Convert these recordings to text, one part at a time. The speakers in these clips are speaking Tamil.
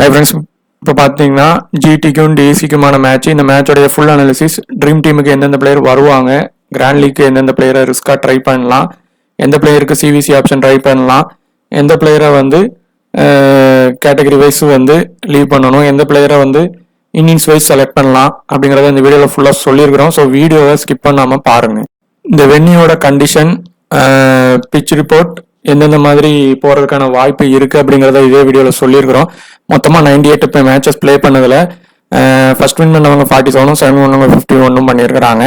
ஹை ஃப்ரெண்ட்ஸ், இப்போ பார்த்தீங்கன்னா ஜிடிக்கும் டிசிக்குமான மேட்ச். இந்த மேட்சோடைய ஃபுல் அனாலிசிஸ், ட்ரீம் டீமுக்கு எந்தெந்த பிளேயர் வருவாங்க, கிராண்ட் லீக்கு எந்தெந்த பிளேயரை ரிஸ்காக ட்ரை பண்ணலாம், எந்த பிளேயருக்கு சிவிசி ஆப்ஷன் ட்ரை பண்ணலாம், எந்த பிளேயரை வந்து கேட்டகரி வைஸ் வந்து லீவ் பண்ணணும், எந்த பிளேயரை வந்து இன்னிங்ஸ் வைஸ் செலக்ட் பண்ணலாம் அப்படிங்கிறத இந்த வீடியோவில் ஃபுல்லாக சொல்லியிருக்கிறோம். ஸோ வீடியோவை ஸ்கிப் பண்ணாமல் பாருங்கள். இந்த வென்யூவோட கண்டிஷன், பிச் ரிப்போர்ட், எந்தெந்த மாதிரி போகிறதுக்கான வாய்ப்பு இருக்குது அப்படிங்கிறத இதே வீடியோவில் சொல்லியிருக்கிறோம். மொத்தமாக 98 மேட்சஸ் ப்ளே பண்ணதில் ஃபர்ஸ்ட் வின் பண்ணவங்க 47, செகண்ட் பண்ணவங்க 51 பண்ணியிருக்கிறாங்க.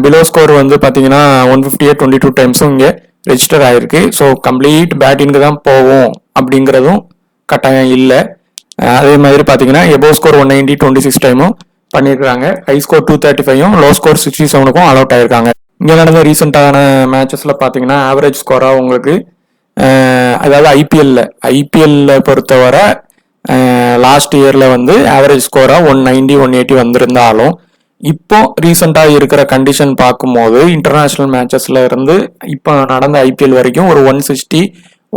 பிலோ ஸ்கோர் வந்து பார்த்தீங்கன்னா 158 22 டைம்ஸும் இங்கே ரெஜிஸ்டர் ஆகிருக்கு. ஸோ கம்ப்ளீட் பேட்டிங்கு தான் போவோம் அப்படிங்கிறதும் கட்டாயம் இல்லை. அதே மாதிரி பார்த்தீங்கன்னா எபோ ஸ்கோர் 190 26 டைமும் பண்ணியிருக்காங்க. ஹை ஸ்கோர் 235ம் லோ ஸ்கோர் 67க்கும் அலவுட் ஆயிருக்காங்க. இங்கே நடந்த ரீசெண்டான மேட்சஸில் பார்த்தீங்கன்னா ஆவரேஜ் ஸ்கோராக உங்களுக்கு அதாவது ஐபிஎல்ல பொறுத்தவரை லாஸ்ட் இயரில் வந்து ஆவரேஜ் ஸ்கோராக 190 180 வந்திருந்தாலும் இப்போ ரீசெண்டாக இருக்கிற கண்டிஷன் பார்க்கும்போது இன்டர்நேஷ்னல் மேட்சஸில் இருந்து இப்போ நடந்த ஐபிஎல் வரைக்கும் ஒரு 160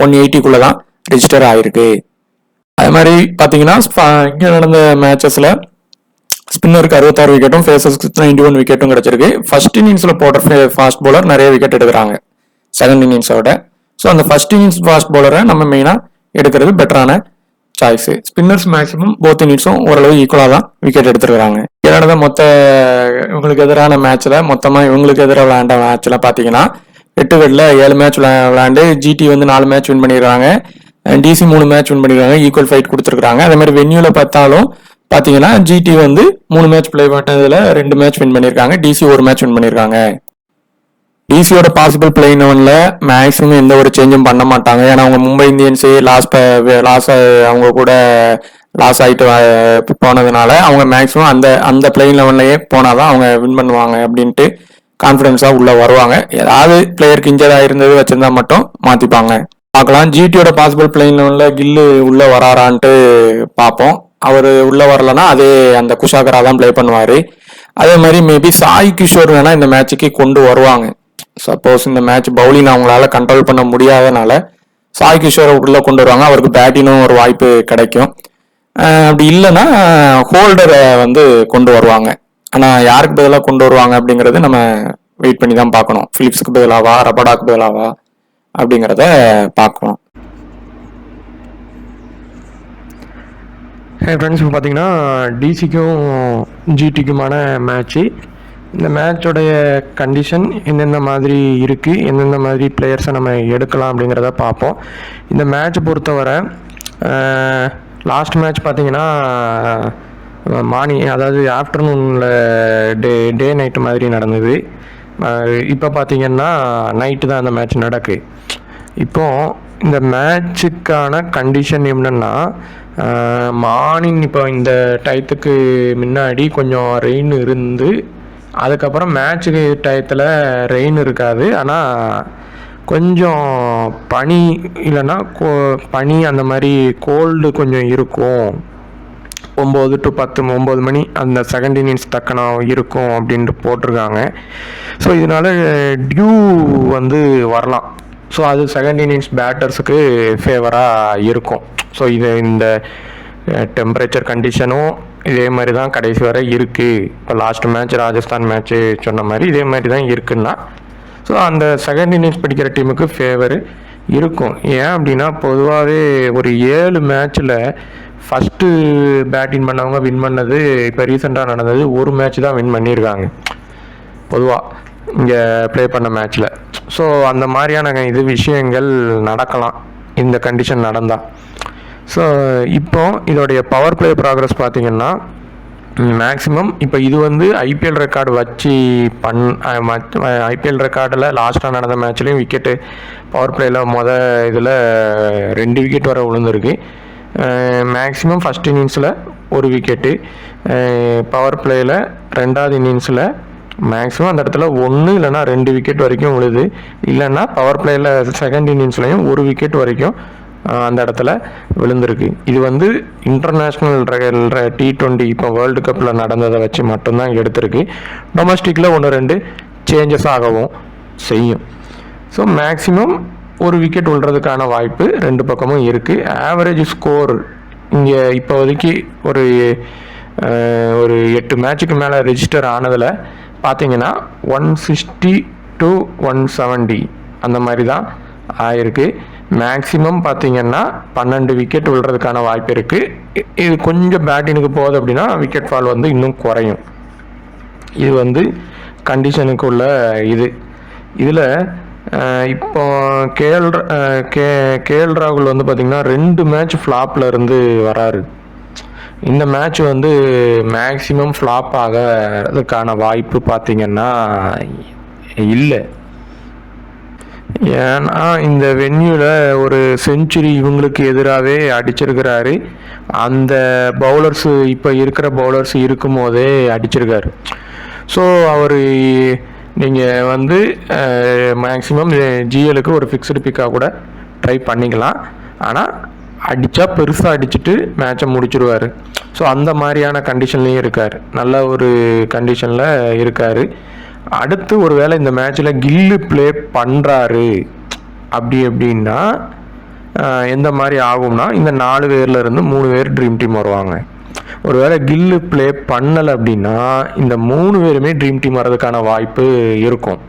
180 தான் ரெஜிஸ்டர் ஆகிருக்கு. அது மாதிரி பார்த்தீங்கன்னா இங்கே நடந்த மேட்சஸில் ஸ்பின்னருக்கு 66 விக்கெட்டும் ஃபேஸஸ்க்கு 91 விக்கெட்டும் கிடைச்சிருக்கு. ஃபர்ஸ்ட் இன்னிங்ஸில் போடுற ஃபாஸ்ட் பவுலர் நிறைய விக்கெட் எடுக்கிறாங்க செகண்ட் இன்னிங்ஸோட. ஸோ அந்த ஃபர்ஸ்ட் இன்னிங்ஸ் ஃபாஸ்ட் பவுலரை நம்ம மெயினாக எடுக்கிறது பெட்டரான சாய்ஸு. ஸ்பின்னர்ஸ் மேக்ஸிமம் போத் இன்னிங்ஸும் ஓரளவு ஈக்குவலாக தான் விக்கெட் எடுத்துருக்காங்க. இதனால மொத்த இவங்களுக்கு எதிரான மேட்ச்சில் மொத்தமாக இவங்களுக்கு எதிராக விளையாண்ட மேட்ச்சில் பார்த்தீங்கன்னா 8 விக்கெட்டில் 7 மேட்ச் விளையாண்டு ஜிடி வந்து 4 மேட்ச் வின் பண்ணியிருக்காங்க, டிசி 3 மேட்ச் வின் பண்ணியிருக்காங்க, ஈக்குவல் ஃபைட் கொடுத்துருக்காங்க. அதே மாதிரி வென்யூவில் பார்த்தாலும் பார்த்தீங்கன்னா ஜிடி வந்து 3 மேட்ச் பிளே பண்ணதில் 2 மேட்ச் வின் பண்ணியிருக்காங்க, டிசி 1 மேட்ச் வின் பண்ணியிருக்காங்க. டிசியோட பாசிபிள் பிளேயிங் ஒன்ல மேக்ஸிமம் எந்த ஒரு சேஞ்சும் பண்ண மாட்டாங்க. ஏன்னா அவங்க மும்பை இந்தியன்ஸு லாஸ் அவங்க கூட லாஸ் ஆகிட்டு போனதுனால அவங்க மேக்ஸிமம் அந்த பிளேயிங் லெவன்லயே போனாதான் அவங்க வின் பண்ணுவாங்க அப்படின்ட்டு கான்ஃபிடன்ஸாக உள்ள வருவாங்க. ஏதாவது பிளேயருக்கு இன்ஜர்டாக இருந்தது வச்சிருந்தா மட்டும் மாற்றிப்பாங்க. பார்க்கலாம். ஜிடியோட பாசிபிள் பிளேயிங் லெவனில் கில்லு உள்ள வராரான்ட்டு பார்ப்போம். அவர் உள்ள வரலன்னா அதே அந்த குஷாகரா தான் பிளே பண்ணுவார். அதே மாதிரி மேபி சாய் கிஷோர் வேணா இந்த மேட்சுக்கு கொண்டு வருவாங்க. சப்போஸ் இந்த மேட்ச் பவுலிங் அவங்களால கண்ட்ரோல் பண்ண முடியாதனால சாய் கிஷோரை உள்ள கொண்டு வருவாங்க. அவருக்கு பேட்டிங்கும் ஒரு வாய்ப்பு கிடைக்கும். அப்படி இல்லைன்னா ஹோல்டரை வந்து கொண்டு வருவாங்க. ஆனால் யாருக்கு பதிலாக கொண்டு வருவாங்க அப்படிங்கிறது நம்ம வெயிட் பண்ணி தான் பார்க்கணும். பிலிப்ஸ்க்கு பதிலாவா ரபடாக்கு பதிலாவா அப்படிங்கிறத பார்க்கணும். ஃப்ரெண்ட்ஸ், இப்போ பார்த்தீங்கன்னா டிசிக்கும் ஜிடிக்குமான மேட்ச்சு. இந்த மேட்சோடைய கண்டிஷன் எந்தெந்த மாதிரி இருக்குது, எந்தெந்த மாதிரி பிளேயர்ஸை நம்ம எடுக்கலாம் அப்படிங்கிறத பார்ப்போம். இந்த மேட்ச் பொறுத்தவரை லாஸ்ட் மேட்ச் பார்த்தீங்கன்னா மார்னிங், அதாவது ஆஃப்டர்நூனில் டே நைட்டு மாதிரி நடந்தது. இப்போ பார்த்தீங்கன்னா நைட்டு தான் அந்த மேட்ச் நடக்குது. இப்போது இந்த மேட்சுக்கான கண்டிஷன் என்னென்னா, மார்னிங் இப்போ இந்த டயத்துக்கு முன்னாடி கொஞ்சம் ரெயின் இருந்து அதுக்கப்புறம் மேட்சுக்கு டயத்தில் ரெயின் இருக்காது. ஆனால் கொஞ்சம் பனி இல்லைன்னா பனி அந்த மாதிரி கோல்டு கொஞ்சம் இருக்கும். 9 to 10 9 மணி அந்த செகண்ட் இன்னிங்ஸ் தக்கனா இருக்கும் அப்படின்ட்டு போட்டிருக்காங்க. ஸோ இதனால் டியூ வந்து வரலாம். ஸோ அது செகண்ட் இன்னிங்ஸ் பேட்டர்ஸுக்கு ஃபேவராக இருக்கும். ஸோ இது இந்த டெம்பரேச்சர் கண்டிஷனும் இதே மாதிரி தான் கடைசி வரை இருக்குது. இப்போ லாஸ்ட் மேட்ச் ராஜஸ்தான் மேட்ச்சு சொன்ன மாதிரி இதே மாதிரி தான் இருக்குன்னா, ஸோ அந்த செகண்ட் இன்னிங்ஸ் படிக்கிற டீமுக்கு ஃபேவரு இருக்கும். ஏன் அப்படின்னா பொதுவாகவே ஒரு 7 மேட்ச்சில் ஃபஸ்ட்டு பேட்டிங் பண்ணவங்க வின் பண்ணது இப்போ ரீசெண்டாக நடந்தது ஒரு மேட்ச் தான் வின் பண்ணியிருக்காங்க பொதுவாக இங்கே ப்ளே பண்ண மேட்ச்சில். ஸோ அந்த மாதிரியான விஷயங்கள் நடக்கலாம் இந்த கண்டிஷன் நடந்தால். ஸோ இப்போ இதோடைய பவர் பிளே ப்ராக்ரஸ் பார்த்திங்கன்னா மேக்ஸிமம் இப்போ இது வந்து ஐபிஎல் ரெக்கார்டு வச்சு ஐபிஎல் ரெக்கார்டில் லாஸ்ட்டாக நடந்த மேட்ச்லேயும் விக்கெட்டு பவர் பிளேயில் இதில் 2 விக்கெட் வரை விழுந்திருக்கு. மேக்ஸிமம் ஃபஸ்ட் இன்னிங்ஸில் 1 விக்கெட்டு, பவர் பிளேயில் 2வது இன்னிங்ஸில் மேக்ஸிமம் அந்த இடத்துல 1 இல்லைனா 2 விக்கெட் வரைக்கும் விழுது. இல்லைன்னா பவர் பிளேயில் செகண்ட் இன்னிங்ஸ்லையும் 1 விக்கெட் வரைக்கும் அந்த இடத்துல விழுந்திருக்கு. இது வந்து இன்டர்நேஷ்னல் T20 இப்போ வேர்ல்டு கப்பில் நடந்ததை வச்சு மட்டும்தான் எடுத்திருக்கு. டொமஸ்டிக்கில் 1-2 சேஞ்சஸ் ஆகவும் செய்யும். ஸோ மேக்ஸிமம் 1 விக்கெட் விழுறதுக்கான வாய்ப்பு 2 பக்கமும் இருக்குது. ஆவரேஜ் ஸ்கோர் இங்கே இப்போதைக்கு ஒரு ஒரு 8 மேட்சுக்கு மேலே ரெஜிஸ்டர் ஆனதில் பார்த்தீங்கன்னா 160 to 170 அந்த மாதிரி தான் ஆயிருக்கு. மேக்ஸிமம் பார்த்தீங்கன்னா 12 விக்கெட் விழுறதுக்கான வாய்ப்பு இருக்குது. இது கொஞ்சம் பேட்டினுக்கு போகுது அப்படின்னா விக்கெட் ஃபால் வந்து இன்னும் குறையும். இது வந்து கண்டிஷனுக்குள்ள இதில் இப்போ கேஎல் ராகுல் வந்து பார்த்திங்கன்னா 2 மேட்ச் ஃப்ளாப்பில் இருந்து வராரு. இந்த மேட்ச் வந்து மேக்ஸிமம் ஃப்ளாப் ஆகிறதுக்கான வாய்ப்பு பார்த்திங்கன்னா இல்லை. ஏன்னா இந்த வென்யூவில் ஒரு செஞ்சுரி இவங்களுக்கு எதிராகவே அடிச்சிருக்கிறாரு. அந்த பவுலர்ஸு இப்போ இருக்கிற பவுலர்ஸ் இருக்கும் போதே அடிச்சிருக்காரு. ஸோ அவர் நீங்கள் வந்து மேக்ஸிமம் ஜிஎலுக்கு ஒரு ஃபிக்ஸ்டு பிக்காக கூட ட்ரை பண்ணிக்கலாம். ஆனால் அடித்தா பெருசாக அடிச்சுட்டு மேட்சை முடிச்சிடுவார். ஸோ அந்த மாதிரியான கண்டிஷன்லேயும் இருக்கார். நல்ல ஒரு கண்டிஷனில் இருக்கார். அடுத்து ஒரு வேளை இந்த மேட்ச்சில் கில்லு ப்ளே பண்ணுறாரு அப்படின்னா எந்த மாதிரி ஆகும்னா, இந்த 4 பேர்லேருந்து 3 பேர் ட்ரீம் டீம் வருவாங்க. ஒரு வேளை கில்லு ப்ளே பண்ணலை அப்படின்னா இந்த 3 பேருமே ட்ரீம் டீம் வர்றதுக்கான வாய்ப்பு இருக்கும்.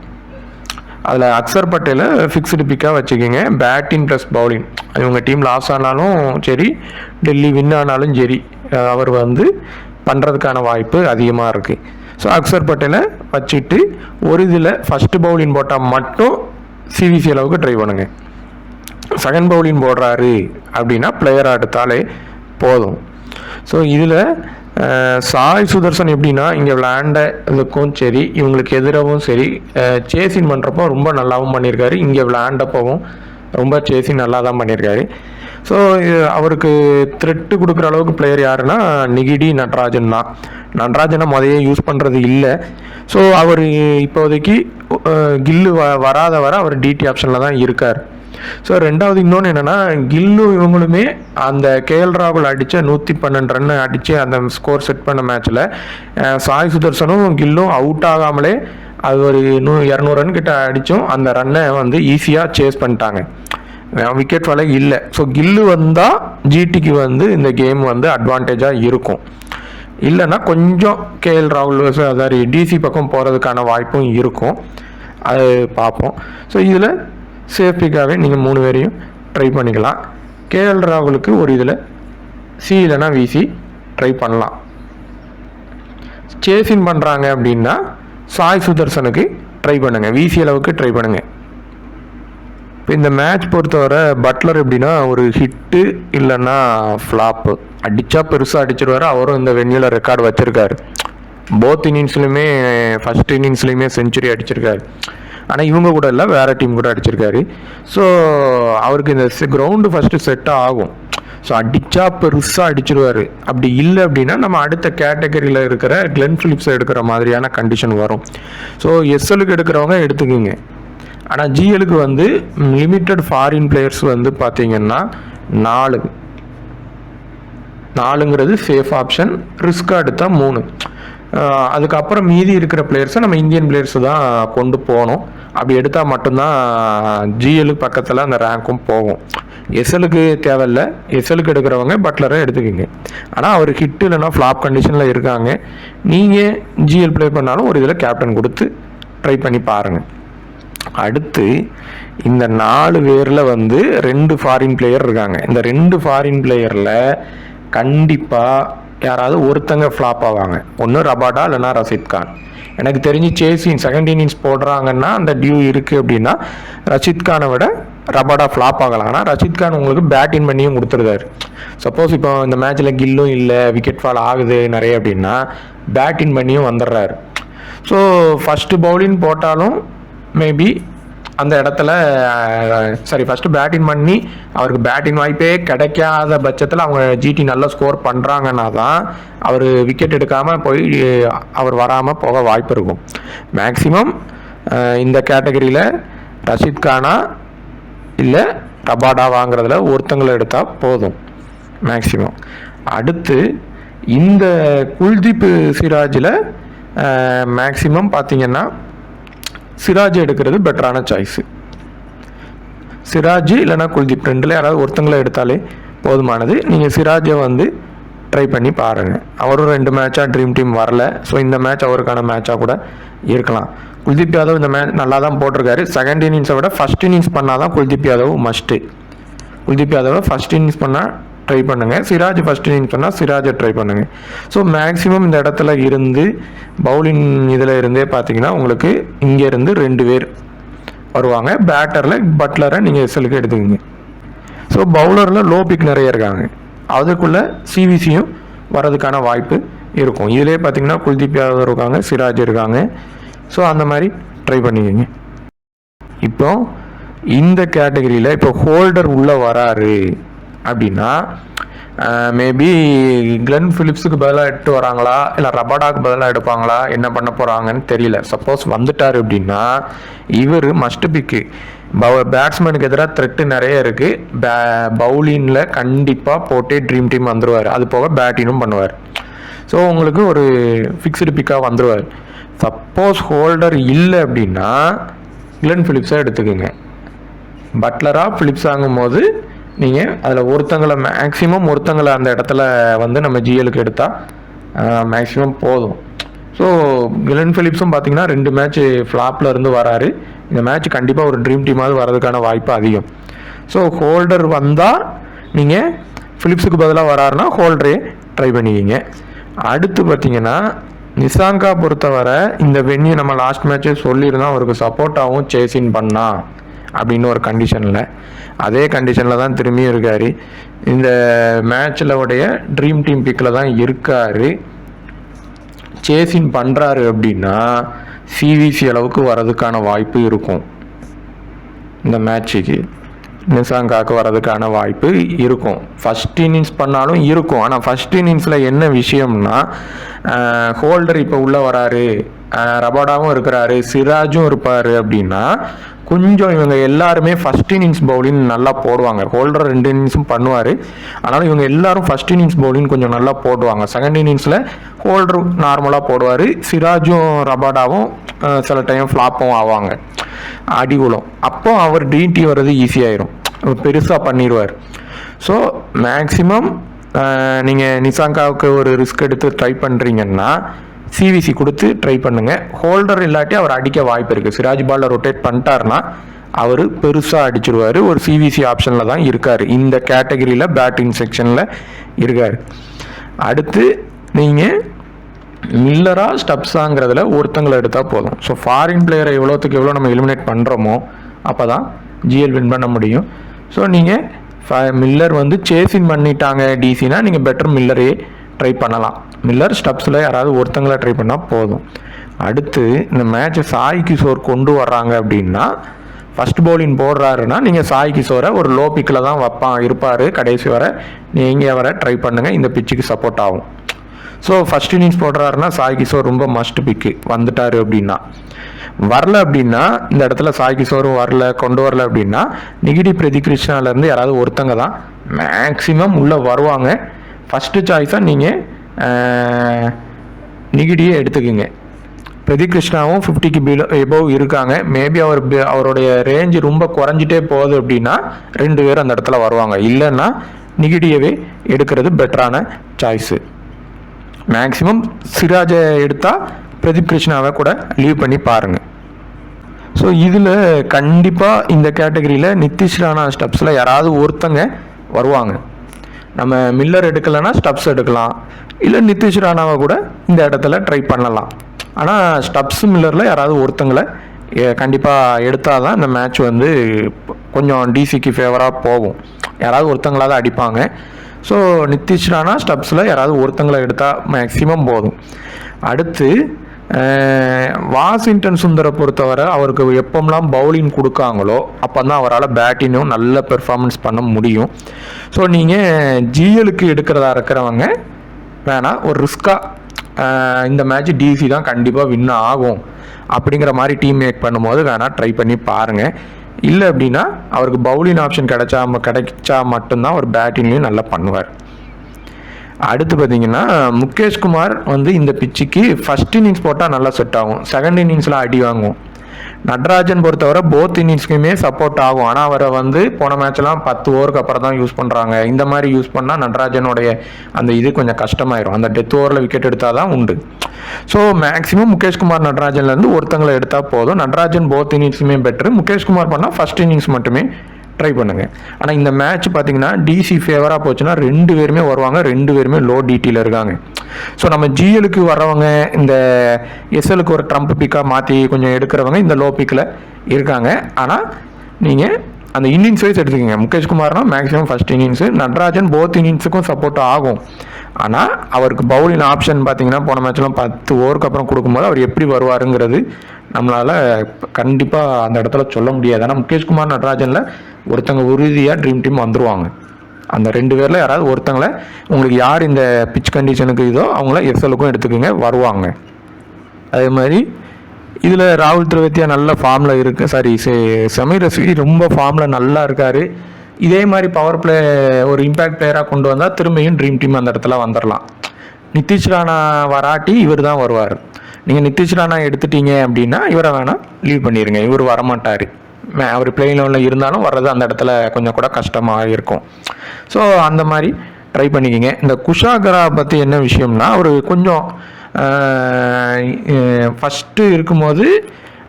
அதில் அக்சர் பட்டேலை ஃபிக்ஸ்டு பிக்காக வச்சுக்கோங்க. பேட்டிங் ப்ளஸ் பவுலிங், இவங்க டீம் லாஸ் ஆனாலும் சரி, டெல்லி வின் ஆனாலும் சரி, அவர் வந்து பண்ணுறதுக்கான வாய்ப்பு அதிகமாக இருக்குது. ஸோ அக்சர் பட்டேலை வச்சுட்டு ஒரு இதில் ஃபஸ்ட்டு பவுலிங் போட்டால் மட்டும் சிவிசி அளவுக்கு ட்ரை பண்ணுங்க. செகண்ட் பவுலிங் போடுறாரு அப்படின்னா பிளேயராக எடுத்தாலே போதும். ஸோ இதில் சாய் சுதர்சன் எப்படின்னா இங்கே விளையாண்டதுக்கும் சரி, இவங்களுக்கு எதிராகவும் சரி, சேசிங் பண்ணுறப்போ ரொம்ப நல்லாவும் பண்ணியிருக்காரு. இங்கே விளையாண்டப்பவும் ரொம்ப சேசிங் நல்லா தான் பண்ணியிருக்காரு. ஸோ அவருக்கு த்ரெட்டு கொடுக்குற அளவுக்கு பிளேயர் யாருன்னா நிகிடி நட்ராஜன் தான். நட்ராஜனை முதையே யூஸ் பண்ணுறது இல்லை. ஸோ அவர் இப்போதைக்கு கில்லு வராத வர அவர் டிடி ஆப்ஷனில் தான் இருக்கார். ஸோ ரெண்டாவது இன்னொன்று என்னென்னா, கில்லு இவங்களுமே அந்த கேஎல் ராகுல் அடித்த 112 ரன் அடித்து அந்த ஸ்கோர் செட் பண்ண மேட்ச்சில் சாய் சுதர்சனும் கில்லும் அவுட் ஆகாமலே அது ஒரு 200 ரன் கிட்ட அடித்தும் அந்த ரன்னை வந்து ஈஸியாக சேஸ் பண்ணிட்டாங்க. விக்கெட் ஃபாலே இல்லை. ஸோ கில்லு வந்தால் ஜிடிக்கு வந்து இந்த கேம் வந்து அட்வான்டேஜாக இருக்கும். இல்லைன்னா கொஞ்சம் கேஎல் ராகுல் அதாவது டிசி பக்கம் போகிறதுக்கான வாய்ப்பும் இருக்கும். அது பார்ப்போம். ஸோ இதில் சேஃப்டிக்காகவே நீங்கள் 3 பேரையும் ட்ரை பண்ணிக்கலாம். கேஎல் ராகுலுக்கு ஒரு இதில் சி இல்லைனா விசி ட்ரை பண்ணலாம். சேசிங் பண்ணுறாங்க அப்படின்னா சாய் சுதர்சனுக்கு ட்ரை பண்ணுங்கள், விசி அளவுக்கு ட்ரை பண்ணுங்கள். இப்போ இந்த மேட்ச் பொறுத்தவரை பட்லர் எப்படின்னா ஒரு ஹிட்டு இல்லைன்னா ஃப்ளாப்பு, அடித்தா பெருசாக அடிச்சிருவார். அவரும் இந்த வென்யூவில் ரெக்கார்டு வச்சுருக்காரு. போத் இன்னிங்ஸ்லையுமே ஃபஸ்ட் இன்னிங்ஸ்லையுமே செஞ்சுரி அடிச்சிருக்காரு. ஆனால் இவங்க கூட இல்லை, வேறு டீம் கூட அடிச்சிருக்காரு. ஸோ அவருக்கு இந்த கிரவுண்டு ஃபஸ்ட்டு செட்டாக ஆகும். ஸோ அடித்தா பெருசாக அடிச்சிருவார். அப்படி இல்லை அப்படின்னா நம்ம அடுத்த கேட்டகரியில் இருக்கிற கிளென் ஃபிலிப்ஸை எடுக்கிற மாதிரியான கண்டிஷன் வரும். ஸோ எஸ்எலுக்கு எடுக்கிறவங்க எடுத்துக்கோங்க. ஆனால் ஜிஎலுக்கு வந்து லிமிட்டட் ஃபாரின் பிளேயர்ஸ் வந்து பார்த்திங்கன்னா 4ங்கிறது சேஃப் ஆப்ஷன். ரிஸ்க்காக எடுத்தால் 3. அதுக்கப்புறம் மீதி இருக்கிற பிளேயர்ஸை நம்ம இந்தியன் பிளேயர்ஸு தான் கொண்டு போகணும். அப்படி எடுத்தால் மட்டும்தான் ஜிஎலுக்கு பக்கத்தில் அந்த ரேங்க்கும் போகும். எஸ்எலுக்கு தேவையில்லை. எஸ்எலுக்கு எடுக்கிறவங்க பட்லரை எடுத்துக்கிங்க. ஆனால் அவர் ஹிட் இல்லைன்னா ஃப்ளாப் கண்டிஷனில் இருக்காங்க. நீங்கள் ஜிஎல் ப்ளே பண்ணாலும் ஒரு இதில் கேப்டன் கொடுத்து ட்ரை பண்ணி பாருங்கள். அடுத்து இந்த 4 பேரில் வந்து 2 ஃபாரின் பிளேயர் இருக்காங்க. இந்த 2 ஃபாரின் பிளேயரில் கண்டிப்பாக யாராவது ஒருத்தங்க ஃப்ளாப் ஆவாங்க. ஒன்று ரபாடா இல்லைனா ரஷீத் கான். எனக்கு தெரிஞ்சு சேசிங் செகண்ட் இன்னிங்ஸ் போடுறாங்கன்னா அந்த டியூ இருக்குது அப்படின்னா ரஷீத் கானை விட ரபாடா ஃப்ளாப் ஆகலாம். ஆனால் ரஷீத் கான் உங்களுக்கு பேட்டிங் பண்ணியும் கொடுத்துருக்காரு. சப்போஸ் இப்போ இந்த மேட்ச்சில் கில்லும் இல்லை, விக்கெட் ஃபால் ஆகுது நிறைய அப்படின்னா பேட்டிங் பண்ணியும் வந்துடுறாரு. ஸோ ஃபஸ்ட்டு பவுலிங் போட்டாலும் மேபி அந்த இடத்துல ஃபஸ்ட்டு பேட்டிங் பண்ணி அவருக்கு பேட்டிங் வாய்ப்பே கிடைக்காத பட்சத்தில் அவங்க ஜிடி நல்லா ஸ்கோர் பண்ணுறாங்கன்னா தான் அவர் விக்கெட் எடுக்காமல் போய் அவர் வராமல் போக வாய்ப்பு இருக்கும். மேக்ஸிமம் இந்த கேட்டகரியில் ரஷீத் கானா இல்லை ரபாடா வாங்குறதுல ஒருத்தங்களை எடுத்தால் போதும் மேக்ஸிமம். அடுத்து இந்த குல்தீப் சிராஜில் மேக்ஸிமம் பார்த்திங்கன்னா சிராஜ் எடுக்கிறது பெட்டரான சாய்ஸு. சிராஜ் இல்லைனா குல்தீப் ரெண்டில் யாராவது ஒருத்தங்களை எடுத்தாலே போதுமானது. நீங்கள் சிராஜை வந்து ட்ரை பண்ணி பாருங்கள். அவரும் 2 மேட்சாக ட்ரீம் டீம் வரல. ஸோ இந்த மேட்ச் அவருக்கான மேட்சாக கூட இருக்கலாம். குல்தீப் யாதவ் இந்த மேட்ச் நல்லா தான் போட்டிருக்காரு. செகண்ட் இன்னிங்ஸை விட ஃபஸ்ட் இன்னிங்ஸ் பண்ணால் தான் குல்தீப் யாதவ் மஸ்ட்டு. குல்தீப் யாதவை ஃபஸ்ட் இன்னிங்ஸ் பண்ணால் ட்ரை பண்ணுங்கள். சிராஜ் ஃபஸ்ட் இன்னிங்ஸ் பண்ணால் சிராஜை ட்ரை பண்ணுங்கள். ஸோ மேக்ஸிமம் இந்த இடத்துல இருந்து பவுலிங் இதில் இருந்தே பார்த்தீங்கன்னா உங்களுக்கு இங்கேருந்து 2 பேர் வருவாங்க. பேட்டரில் பட்லரை நீங்கள் எஸ்எலுக்கு எடுத்துக்கோங்க. ஸோ பவுலரில் லோ பிக் நிறைய இருக்காங்க. அதுக்குள்ளே சிவிசியும் வர்றதுக்கான வாய்ப்பு இருக்கும். இதிலே பார்த்தீங்கன்னா குல்தீப் யாதவ் இருக்காங்க, சிராஜ் இருக்காங்க. ஸோ அந்த மாதிரி ட்ரை பண்ணிக்கோங்க. இப்போ இந்த கேட்டகரியில் இப்போ ஹோல்டர் உள்ளே வராரு அப்படின்னா மேபி கிளென் பிலிப்ஸுக்கு பதிலாக எடுத்து வராங்களா இல்லை ரபாடாக்கு பதிலாக எடுப்பாங்களா, என்ன பண்ண போகிறாங்கன்னு தெரியல. சப்போஸ் வந்துட்டார் அப்படின்னா இவர் மஸ்ட் பிக்கு. பேட்ஸ்மேனுக்கு எதிராக த்ரெட்டு நிறைய இருக்குது. பவுலிங்கில் கண்டிப்பாக போட்டே ட்ரீம் டீம் வந்துடுவார். அது போக பேட்டிங்கும் பண்ணுவார். ஸோ உங்களுக்கு ஒரு ஃபிக்ஸ்டு பிக்காக வந்துடுவார். சப்போஸ் ஹோல்டர் இல்லை அப்படின்னா கிளென் பிலிப்ஸாக எடுத்துக்கோங்க. பட்லராக பிலிப்ஸ் ஆகும்போது நீங்கள் அதில் ஒருத்தங்களை அந்த இடத்துல வந்து நம்ம ஜிஎலுக்கு எடுத்தால் மேக்ஸிமம் போதும். ஸோ கிளென் பிலிப்ஸும் பார்த்தீங்கன்னா 2 மேட்ச் ஃப்ளாப்பில் இருந்து வராரு. இந்த மேட்ச் கண்டிப்பாக ஒரு ட்ரீம் டீமாவது வர்றதுக்கான வாய்ப்பு அதிகம். ஸோ ஹோல்டர் வந்தால் நீங்கள் பிலிப்ஸுக்கு பதிலாக வராருன்னா ஹோல்டரே ட்ரை பண்ணிக்கிங்க. அடுத்து பார்த்தீங்கன்னா நிசாங்கா பொறுத்தவரை இந்த வென்யூ நம்ம லாஸ்ட் மேட்ச்சே சொல்லியிருந்தோம், அவருக்கு சப்போர்ட்டாகவும் சேசின் பண்ணா அப்படின்னு ஒரு கண்டிஷனில். அதே கண்டிஷனில் தான் திரும்பியும் இருக்கார். இந்த மேட்சில் உடைய ட்ரீம் டீம் பிக்கில் தான் இருக்கார். சேசின் பண்ணுறாரு அப்படின்னா சிவிசி அளவுக்கு வர்றதுக்கான வாய்ப்பு இருக்கும். இந்த மேட்சுக்கு நிசாங்காவுக்கு வர்றதுக்கான வாய்ப்பு இருக்கும். ஃபஸ்ட் இன்னிங்ஸ் பண்ணாலும் இருக்கும். ஆனால் ஃபஸ்ட் இன்னிங்ஸில் என்ன விஷயம்னா ஹோல்டர் இப்போ உள்ளே வராரு, ரபாடாவும் இருக்கிறாரு, சிராஜும் இருப்பார் அப்படின்னா கொஞ்சம் இவங்க எல்லாருமே ஃபஸ்ட் இன்னிங்ஸ் பவுலிங் நல்லா போடுவாங்க. ஹோல்டர் 2 இன்னிங்ஸும் பண்ணுவார். ஆனாலும் இவங்க எல்லாரும் ஃபஸ்ட் இன்னிங்ஸ் பவுலிங் கொஞ்சம் நல்லா போடுவாங்க. செகண்ட் இன்னிங்ஸில் ஹோல்டர் நார்மலாக போடுவார். சிராஜும் ரபாடாவும் சில டைம் ஃப்ளாப்பும் ஆவாங்க, அடிகுலம். அப்போ அவர் டிடி வர்றது ஈஸியாயிரும், பெருசாக பண்ணிடுவார். ஸோ மேக்ஸிமம் நீங்கள் நிசாங்காவுக்கு ஒரு ரிஸ்க் எடுத்து ட்ரை பண்ணுறீங்கன்னா சிவிசி கொடுத்து ட்ரை பண்ணுங்கள். ஹோல்டர் இல்லாட்டி அவர் அடிக்க வாய்ப்பு இருக்குது. சிராஜ் பாலில் ரொட்டேட் பண்ணிட்டார்னா அவர் பெருசாக அடிச்சிருவார். ஒரு சிவிசி ஆப்ஷனில் தான் இருக்கார். இந்த கேட்டகரியில் பேட்டிங் செக்ஷனில் இருக்கார். அடுத்து நீங்கள் மில்லரா ஸ்டப்ஸாங்கிறதுல ஒருத்தங்களை எடுத்தால் போதும். ஸோ ஃபாரின் பிளேயரை எவ்வளோத்துக்கு எவ்வளோ நம்ம எலிமினேட் பண்ணுறோமோ அப்போ தான் ஜிஎல் வின் பண்ண முடியும். ஸோ நீங்கள் மில்லர் வந்து சேசின் பண்ணிட்டாங்க டிசினா நீங்கள் பெட்டர் மில்லரையே ட்ரை பண்ணலாம். மில்லர் ஸ்டப்ஸில் யாராவது ஒருத்தங்களை ட்ரை பண்ணால் போதும். அடுத்து இந்த மேட்சை சாய் கிஷோர் கொண்டு வர்றாங்க அப்படின்னா ஃபஸ்ட் பவுலிங் போடுறாருன்னா நீங்கள் சாய் கிஷோரை ஒரு லோ பிக்கில் தான் இருப்பார் கடைசி வரை. நீங்கள் அவரை ட்ரை பண்ணுங்கள், இந்த பிச்சுக்கு சப்போர்ட் ஆகும். ஸோ ஃபஸ்ட் இன்னிங்ஸ் போடுறாருன்னா சாய் கிஷோர் ரொம்ப மஸ்ட் பிக்கு. வந்துட்டார் அப்படின்னா வரல அப்படின்னா இந்த இடத்துல சாய் கிஷோரும் கொண்டு வரல அப்படின்னா நிகிடி பிரதி கிருஷ்ணாலேருந்து யாராவது ஒருத்தங்க தான் மேக்ஸிமம் உள்ளே வருவாங்க. ஃபஸ்ட்டு சாய்ஸாக நீங்கள் நிகிடியே எடுத்துக்கோங்க. பிரதீப் கிருஷ்ணாவும் 50க்கு எபோவ் இருக்காங்க. மேபி அவருடைய ரேஞ்சு ரொம்ப குறைஞ்சிட்டே போகுது அப்படின்னா 2 பேர் அந்த இடத்துல வருவாங்க. இல்லைன்னா நிகிடியவே எடுக்கிறது பெட்டரான சாய்ஸு. மேக்ஸிமம் சிராஜை எடுத்தால் பிரதீப் கிருஷ்ணாவை கூட லீவ் பண்ணி பாருங்கள். ஸோ இதில் கண்டிப்பாக இந்த கேட்டகரியில் நிதிஷ் ராணா ஸ்டப்ஸில் யாராவது ஒருத்தங்க வருவாங்க. நம்ம மில்லர் எடுக்கலைன்னா ஸ்டப்ஸ் எடுக்கலாம், இல்லை நிதிஷ் ராணாவை கூட இந்த இடத்துல ட்ரை பண்ணலாம். ஆனால் ஸ்டப்ஸ் மில்லரில் யாராவது ஒருத்தங்களை கண்டிப்பாக எடுத்தால் தான் இந்த மேட்ச் வந்து கொஞ்சம் டிசிக்கு ஃபேவராக போகும். யாராவது ஒருத்தங்களாக தான் அடிப்பாங்க. ஸோ நிதிஷ் ராணா ஸ்டப்ஸில் யாராவது ஒருத்தங்களை எடுத்தால் மேக்ஸிமம் போதும். அடுத்து வாஷிங்டன் சுந்தரை பொறுத்தவரை அவருக்கு எப்போம்லாம் பவுலிங் கொடுக்காங்களோ அப்போ தான் அவரால் பேட்டிங்கும் நல்ல பெர்ஃபார்மன்ஸ் பண்ண முடியும். ஸோ நீங்கள் ஜிஎலுக்கு எடுக்கிறதா இருக்கிறவங்க வேணால் ஒரு ரிஸ்க்காக இந்த மேட்ச் டிசி தான் கண்டிப்பாக வின் ஆகும் அப்படிங்கிற மாதிரி டீம் மேக் பண்ணும்போது வேணால் ட்ரை பண்ணி பாருங்கள். இல்லை அப்படின்னா அவருக்கு பவுலிங் ஆப்ஷன் கிடைச்சா மட்டும்தான் ஒரு பேட்டிங்லேயும் நல்லா பண்ணுவார். அடுத்து பார்த்தீங்கன்னா முகேஷ்குமார் வந்து இந்த பிச்சுக்கு ஃபஸ்ட் இன்னிங்ஸ் போட்டால் நல்லா செட் ஆகும், செகண்ட் இன்னிங்ஸில் அடி வாங்குவோம். நட்ராஜன் பொறுத்தவரை போத் இன்னிங்ஸ்க்குமே சப்போர்ட் ஆகும். ஆனால் அவரை வந்து போன மேட்ச்லாம் 10 ஓவருக்கு அப்புறம் தான் யூஸ் பண்ணுறாங்க. இந்த மாதிரி யூஸ் பண்ணால் நட்ராஜனுடைய அந்த இது கொஞ்சம் கஷ்டமாயிரும். அந்த டெத் ஓவரில் விக்கெட் எடுத்தால் தான் உண்டு. ஸோ மேக்ஸிமம் முகேஷ்குமார் நட்ராஜன்லேருந்து ஒருத்தங்களை எடுத்தால் போதும். நட்ராஜன் போத் இன்னிங்ஸுமே பெட்ரு. முகேஷ்குமார் பண்ணால் ஃபர்ஸ்ட் இன்னிங்ஸ் மட்டுமே ட்ரை பண்ணுங்க. ஆனால் இந்த மேட்ச் பார்த்தீங்கன்னா டிசி ஃபேவராக போச்சுன்னா 2 பேருமே வருவாங்க. 2 பேருமே லோ டிடியில் இருக்காங்க. ஸோ நம்ம ஜிஎலுக்கு வர்றவங்க இந்த எஸ்எலுக்கு ஒரு ட்ரம்ப் பிக்காக மாற்றி கொஞ்சம் எடுக்கிறவங்க இந்த லோ பிக்கில் இருக்காங்க. ஆனால் நீங்கள் அந்த இன்னிங்ஸ் வைஸ் எடுத்துக்கோங்க. முகேஷ்குமார்னா maximum first innings. Natarajan both இன்னிங்ஸுக்கும் சப்போர்ட் ஆகும். ஆனால் அவருக்கு பவுலிங் ஆப்ஷன் பார்த்தீங்கன்னா போன மேட்ச்லாம் 10 ஓவருக்கு அப்புறம் கொடுக்கும்போது அவர் எப்படி வருவாருங்கிறது நம்மளால் கண்டிப்பாக அந்த இடத்துல சொல்ல முடியாது. ஆனால் முகேஷ்குமார் நட்ராஜனில் ஒருத்தங்க உறுதியாக ட்ரீம் டீம் வந்துருவாங்க. அந்த 2 பேரில் யாராவது ஒருத்தங்களை உங்களுக்கு யார் இந்த பிச் கண்டிஷனுக்கு இதோ அவங்கள எஸ்எலுக்கும் எடுத்துக்கோங்க, வருவாங்க. அதே மாதிரி இதில் ராகுல் திரவித்யா நல்ல ஃபார்மில் இருக்குது. சமீர் ரசிகி ரொம்ப ஃபார்மில் நல்லா இருக்கார். இதே மாதிரி பவர் பிளே ஒரு இம்பேக்ட் பிளேயராக கொண்டு வந்தால் திரும்பியும் ட்ரீம் டீம் அந்த இடத்துல வந்துடலாம். நிதிஷ் ராணா வராட்டி இவர் தான் வருவார். நீங்கள் நிதிஷ் ராணா எடுத்துட்டீங்க அப்படின்னா இவரை வேணால் லீவ் பண்ணிடுங்க. இவர் வரமாட்டார். அவர் பிளேயிங் லெவலில் இருந்தாலும் வர்றது அந்த இடத்துல கொஞ்சம் கூட கஷ்டமாக இருக்கும். ஸோ அந்த மாதிரி ட்ரை பண்ணிக்கிங்க. இந்த குஷாகரா பற்றி என்ன விஷயம்னா அவர் கொஞ்சம் ஃபஸ்ட்டு இருக்கும்போது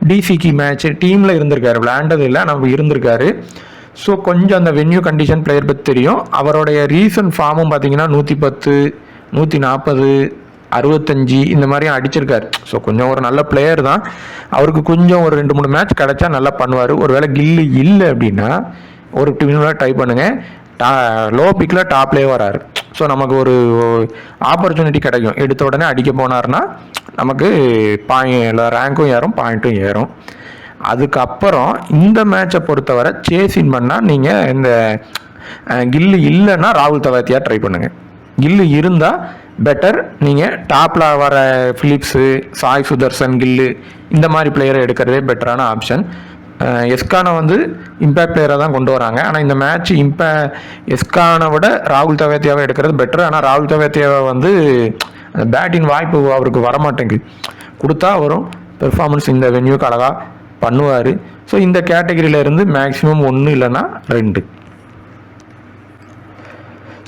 டிசிக்கு மேட்ச் டீமில் இருந்திருக்காரு, விளையாண்டது இல்லை, நம்ம இருந்திருக்காரு. ஸோ கொஞ்சம் அந்த வென்யூ கண்டிஷன் பிளேயர் பற்றி தெரியும். அவருடைய ரீசன்ட் ஃபார்மும் பார்த்தீங்கன்னா 110, 140, 65 இந்த மாதிரியும் அடிச்சிருக்காரு. ஸோ கொஞ்சம் ஒரு நல்ல பிளேயர் தான். அவருக்கு கொஞ்சம் ஒரு 2-3 மேட்ச் கிடைச்சா நல்லா பண்ணுவார். ஒரு வேளை கில்லு இல்லை அப்படின்னா ஒரு டீமில் ட்ரை பண்ணுங்கள். லோ பிக்கில் டாப்லேயே வராரு. ஸோ நமக்கு ஒரு ஆப்பர்ச்சுனிட்டி கிடைக்கும். எடுத்த உடனே அடிக்க போனார்னா நமக்கு ரேங்க்கும் ஏறும், பாயிண்ட்டும் ஏறும். அதுக்கப்புறம் இந்த மேட்சை பொறுத்தவரை சேசின் பண்ணால் நீங்கள் இந்த கில்லு இல்லைன்னா ராகுல் தவாத்தியா ட்ரை பண்ணுங்கள். கில்லு இருந்தால் பெட்டர். நீங்கள் டாப்பில் வர ஃபிலிப்ஸு, சாய் சுதர்சன், கில்லு இந்த மாதிரி பிளேயரை எடுக்கிறதே பெட்டரான ஆப்ஷன். எஸ்கானை வந்து இம்பேக்ட் பிளேயராக தான் கொண்டு வராங்க. ஆனால் இந்த மேட்ச் எஸ்கானை விட ராகுல் தவேத்தியாவை எடுக்கிறது பெட்டர். ஆனால் ராகுல் தவேத்தியாவை வந்து அந்த பேட்டிங் வாய்ப்பு அவருக்கு வரமாட்டேங்குது. கொடுத்தா வரும். பெர்ஃபார்மன்ஸ் இந்த வென்யூக்கு அழகாக பண்ணுவார். ஸோ இந்த கேட்டகரியில் இருந்து மேக்ஸிமம் 1 இல்லைன்னா 2.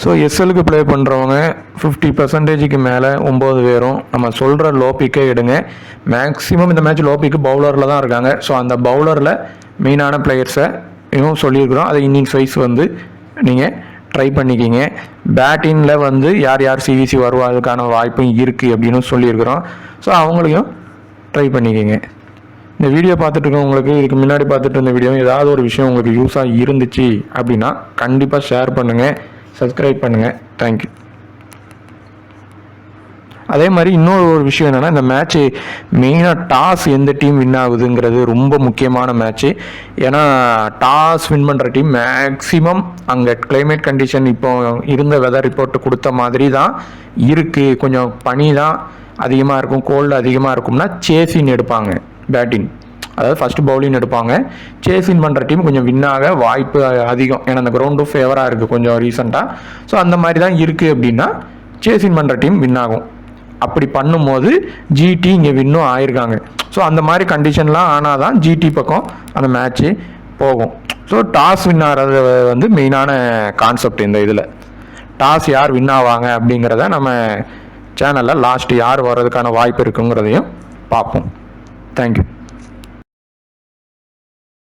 ஸோ எஸ்எலுக்கு ப்ளே பண்ணுறவங்க 50% மேலே 9 பேரும் நம்ம சொல்கிற லோ பிக்கே எடுங்க. மேக்ஸிமம் இந்த மேட்ச் லோ பிக்கு பவுலரில் தான் இருக்காங்க. ஸோ அந்த பவுலரில் மெயினான பிளேயர்ஸை இன்னும் சொல்லியிருக்கிறோம். அதை இன்னிங்ஸ் வைஸ் வந்து நீங்கள் ட்ரை பண்ணிக்கிங்க. பேட்டிங்கில் வந்து யார் யார் சிவிசி வருவதற்கான வாய்ப்பும் இருக்குது அப்படின்னு சொல்லியிருக்கிறோம். ஸோ அவங்களையும் ட்ரை பண்ணிக்கிங்க. இந்த வீடியோ பார்த்துட்டு இருக்கவங்களுக்கு இதுக்கு முன்னாடி பார்த்துட்டு இருந்த வீடியோ ஏதாவது ஒரு விஷயம் உங்களுக்கு யூஸாக இருந்துச்சு அப்படின்னா கண்டிப்பாக ஷேர் பண்ணுங்கள், சப்ஸ்கிரைப் பண்ணுங்கள். தேங்க்யூ. அதே மாதிரி இன்னொரு ஒரு விஷயம் என்னென்னா, இந்த மேட்ச்சு மெயினாக டாஸ் எந்த டீம் வின் ஆகுதுங்கிறது ரொம்ப முக்கியமான மேட்ச்சு. ஏன்னா டாஸ் வின் பண்ணுற டீம் மேக்ஸிமம் அங்கே கிளைமேட் கண்டிஷன் இப்போ இருந்த வெதர் ரிப்போர்ட்டு கொடுத்த மாதிரி தான் இருக்குது. கொஞ்சம் பனி தான் அதிகமாக இருக்கும், கோல்டு அதிகமாக இருக்கும்னா சேசின் எடுப்பாங்க பேட்டிங். அதாவது ஃபஸ்ட்டு பவுலிங் எடுப்பாங்க. சேசின் பண்ணுற டீம் கொஞ்சம் வின்னாக வாய்ப்பு அதிகம். ஏன்னா அந்த கிரவுண்டும் ஃபேவராக இருக்குது கொஞ்சம் ரீசெண்டாக. ஸோ அந்த மாதிரி தான் இருக்குது அப்படின்னா சேசின் பண்ணுற டீம் வின் ஆகும். அப்படி பண்ணும்போது ஜிடி இங்கே வின்னும் ஆயிருக்காங்க. ஸோ அந்த மாதிரி கண்டிஷன்லாம் ஆனால் தான் ஜிடி பக்கம் அந்த மேட்ச்சு போகும். ஸோ டாஸ் வின் ஆகிறது வந்து மெயினான கான்செப்ட். இந்த இதில் டாஸ் யார் வின் ஆவாங்க அப்படிங்கிறத நம்ம சேனலில் லாஸ்ட்டு யார் வர்றதுக்கான வாய்ப்பு இருக்குங்கிறதையும் பார்ப்போம். தேங்க்யூ.